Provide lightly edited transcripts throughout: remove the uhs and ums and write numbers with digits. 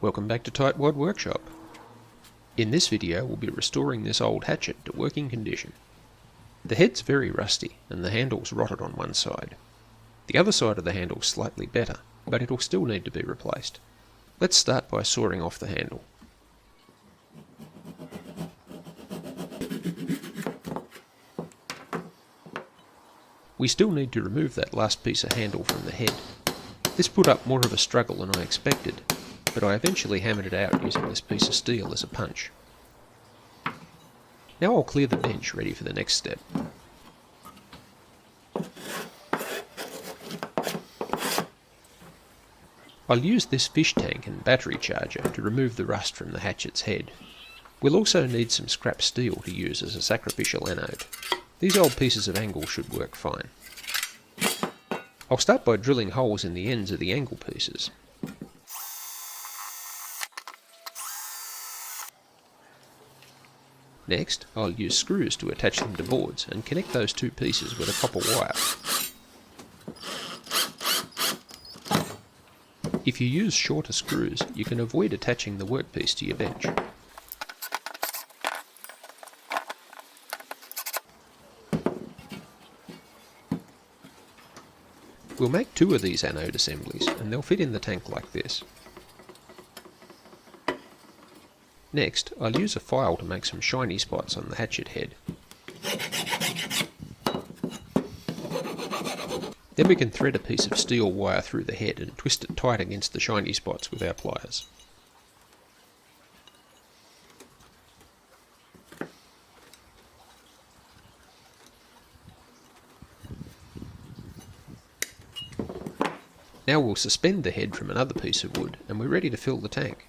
Welcome back to Tightwad Workshop. In this video we'll be restoring this old hatchet to working condition. The head's very rusty and the handle's rotted on one side. The other side of the handle's slightly better, but it'll still need to be replaced. Let's start by sawing off the handle. We still need to remove that last piece of handle from the head. This put up more of a struggle than I expected, but I eventually hammered it out using this piece of steel as a punch. Now I'll clear the bench ready for the next step. I'll use this fish tank and battery charger to remove the rust from the hatchet's head. We'll also need some scrap steel to use as a sacrificial anode. These old pieces of angle should work fine. I'll start by drilling holes in the ends of the angle pieces. Next, I'll use screws to attach them to boards and connect those two pieces with a copper wire. If you use shorter screws, you can avoid attaching the workpiece to your bench. We'll make two of these anode assemblies and they'll fit in the tank like this. Next, I'll use a file to make some shiny spots on the hatchet head. Then we can thread a piece of steel wire through the head and twist it tight against the shiny spots with our pliers. Now we'll suspend the head from another piece of wood and we're ready to fill the tank.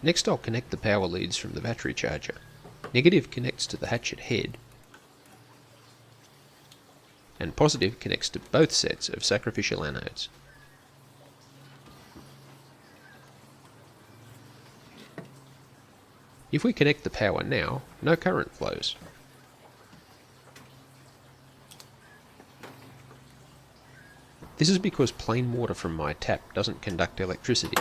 Next I'll connect the power leads from the battery charger. Negative connects to the hatchet head and positive connects to both sets of sacrificial anodes. If we connect the power now, no current flows. This is because plain water from my tap doesn't conduct electricity.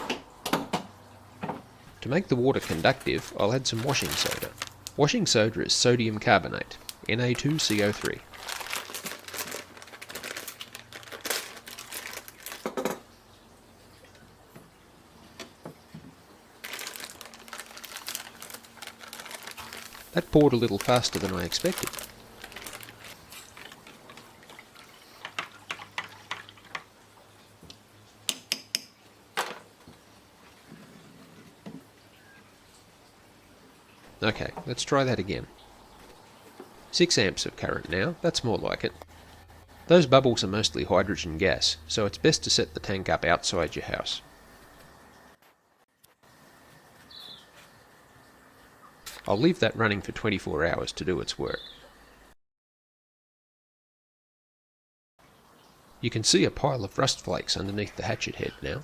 To make the water conductive, I'll add some washing soda. Washing soda is sodium carbonate, Na2CO3. That poured a little faster than I expected. Okay, let's try that again. 6 amps of current now, that's more like it. Those bubbles are mostly hydrogen gas, so it's best to set the tank up outside your house. I'll leave that running for 24 hours to do its work. You can see a pile of rust flakes underneath the hatchet head now.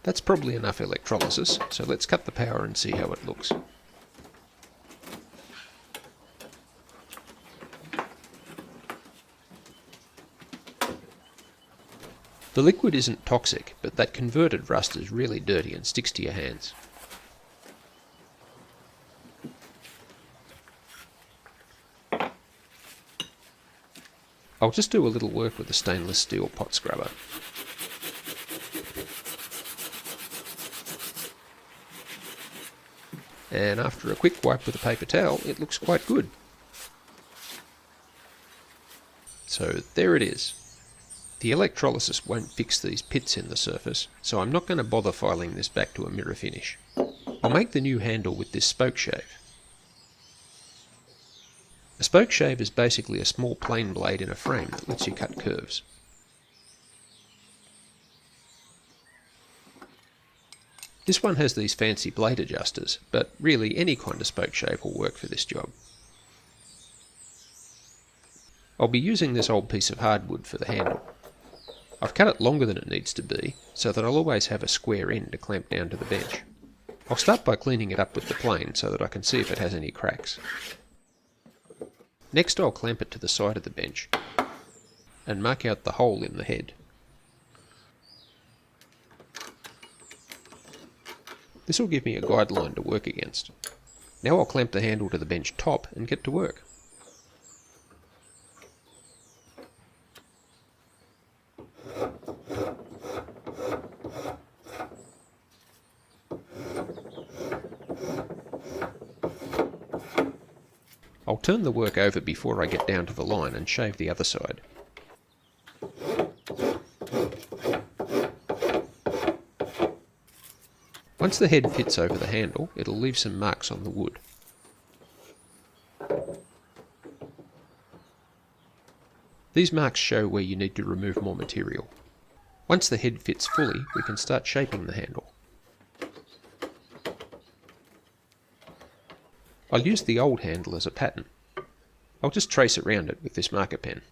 That's probably enough electrolysis, so let's cut the power and see how it looks. The liquid isn't toxic, but that converted rust is really dirty and sticks to your hands. I'll just do a little work with the stainless steel pot scrubber. And after a quick wipe with a paper towel, it looks quite good. So there it is. The electrolysis won't fix these pits in the surface, so I'm not going to bother filing this back to a mirror finish. I'll make the new handle with this spokeshave. A spokeshave is basically a small plane blade in a frame that lets you cut curves. This one has these fancy blade adjusters, but really any kind of spokeshave will work for this job. I'll be using this old piece of hardwood for the handle. I've cut it longer than it needs to be, so that I'll always have a square end to clamp down to the bench. I'll start by cleaning it up with the plane so that I can see if it has any cracks. Next I'll clamp it to the side of the bench and mark out the hole in the head. This will give me a guideline to work against. Now I'll clamp the handle to the bench top and get to work. I'll turn the work over before I get down to the line and shave the other side. Once the head fits over the handle, it'll leave some marks on the wood. These marks show where you need to remove more material. Once the head fits fully, we can start shaping the handle. I'll use the old handle as a pattern. I'll just trace around it with this marker pen.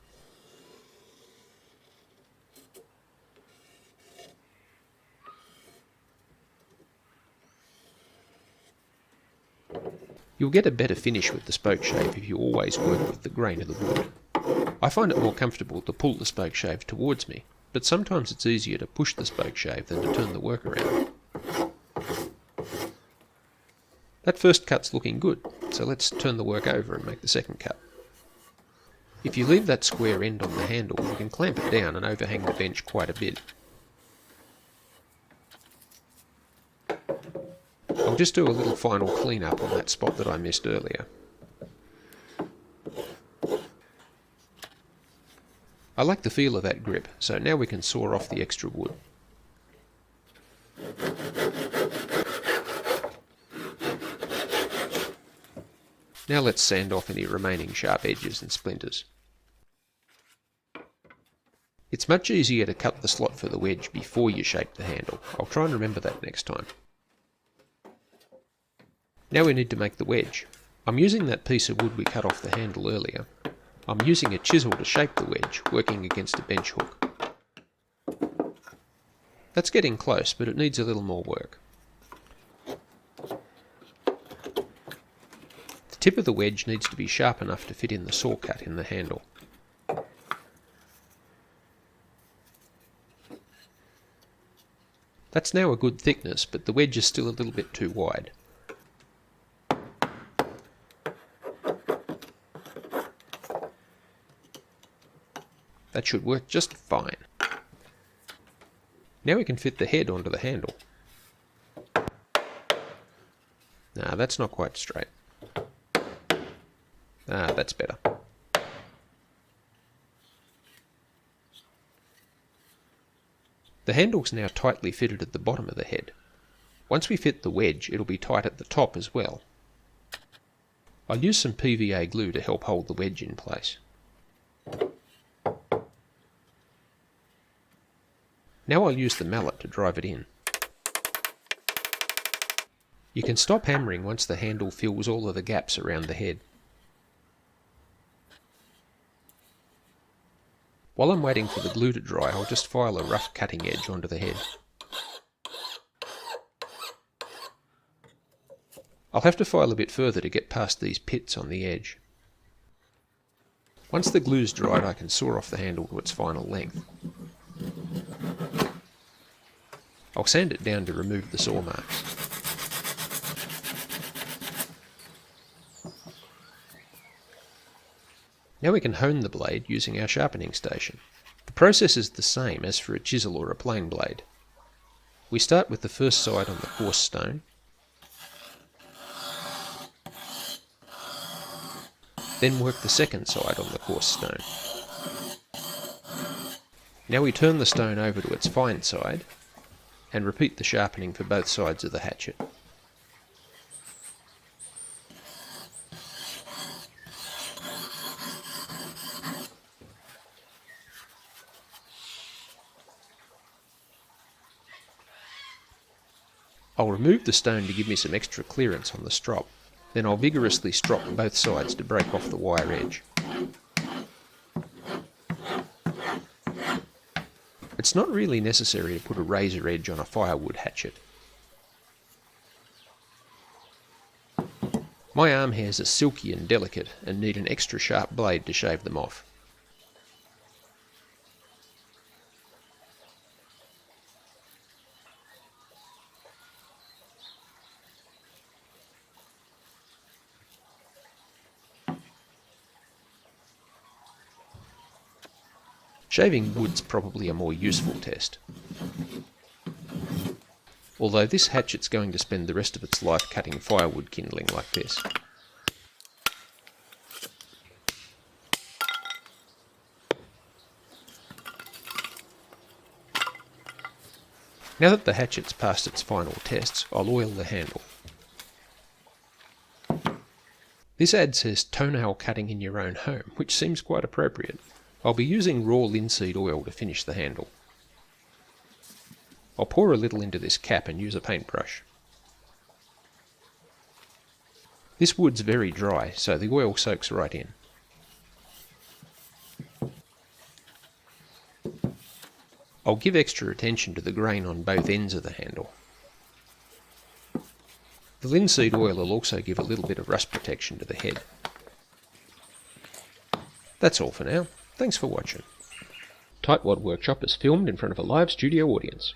You'll get a better finish with the spokeshave if you always work with the grain of the wood. I find it more comfortable to pull the spokeshave towards me, but sometimes it's easier to push the spokeshave than to turn the work around. That first cut's looking good, so let's turn the work over and make the second cut. If you leave that square end on the handle, you can clamp it down and overhang the bench quite a bit. I'll just do a little final clean up on that spot that I missed earlier. I like the feel of that grip, so now we can saw off the extra wood. Now let's sand off any remaining sharp edges and splinters. It's much easier to cut the slot for the wedge before you shape the handle. I'll try and remember that next time. Now we need to make the wedge. I'm using that piece of wood we cut off the handle earlier. I'm using a chisel to shape the wedge, working against a bench hook. That's getting close, but it needs a little more work. The tip of the wedge needs to be sharp enough to fit in the saw cut in the handle. That's now a good thickness, but the wedge is still a little bit too wide. That should work just fine. Now we can fit the head onto the handle. Nah, that's not quite straight. Ah, that's better. The handle's now tightly fitted at the bottom of the head. Once we fit the wedge, it'll be tight at the top as well. I'll use some PVA glue to help hold the wedge in place. Now I'll use the mallet to drive it in. You can stop hammering once the handle fills all of the gaps around the head. While I'm waiting for the glue to dry, I'll just file a rough cutting edge onto the head. I'll have to file a bit further to get past these pits on the edge. Once the glue's dried, I can saw off the handle to its final length. I'll sand it down to remove the saw marks. Now we can hone the blade using our sharpening station. The process is the same as for a chisel or a plane blade. We start with the first side on the coarse stone, then work the second side on the coarse stone. Now we turn the stone over to its fine side and repeat the sharpening for both sides of the hatchet. I'll remove the stone to give me some extra clearance on the strop, then I'll vigorously strop both sides to break off the wire edge. It's not really necessary to put a razor edge on a firewood hatchet. My arm hairs are silky and delicate and need an extra sharp blade to shave them off. Shaving wood's probably a more useful test. Although this hatchet's going to spend the rest of its life cutting firewood kindling like this. Now that the hatchet's passed its final tests, I'll oil the handle. This ad says toenail cutting in your own home, which seems quite appropriate. I'll be using raw linseed oil to finish the handle. I'll pour a little into this cap and use a paintbrush. This wood's very dry, so the oil soaks right in. I'll give extra attention to the grain on both ends of the handle. The linseed oil will also give a little bit of rust protection to the head. That's all for now. Thanks for watching. Tightwad Workshop is filmed in front of a live studio audience.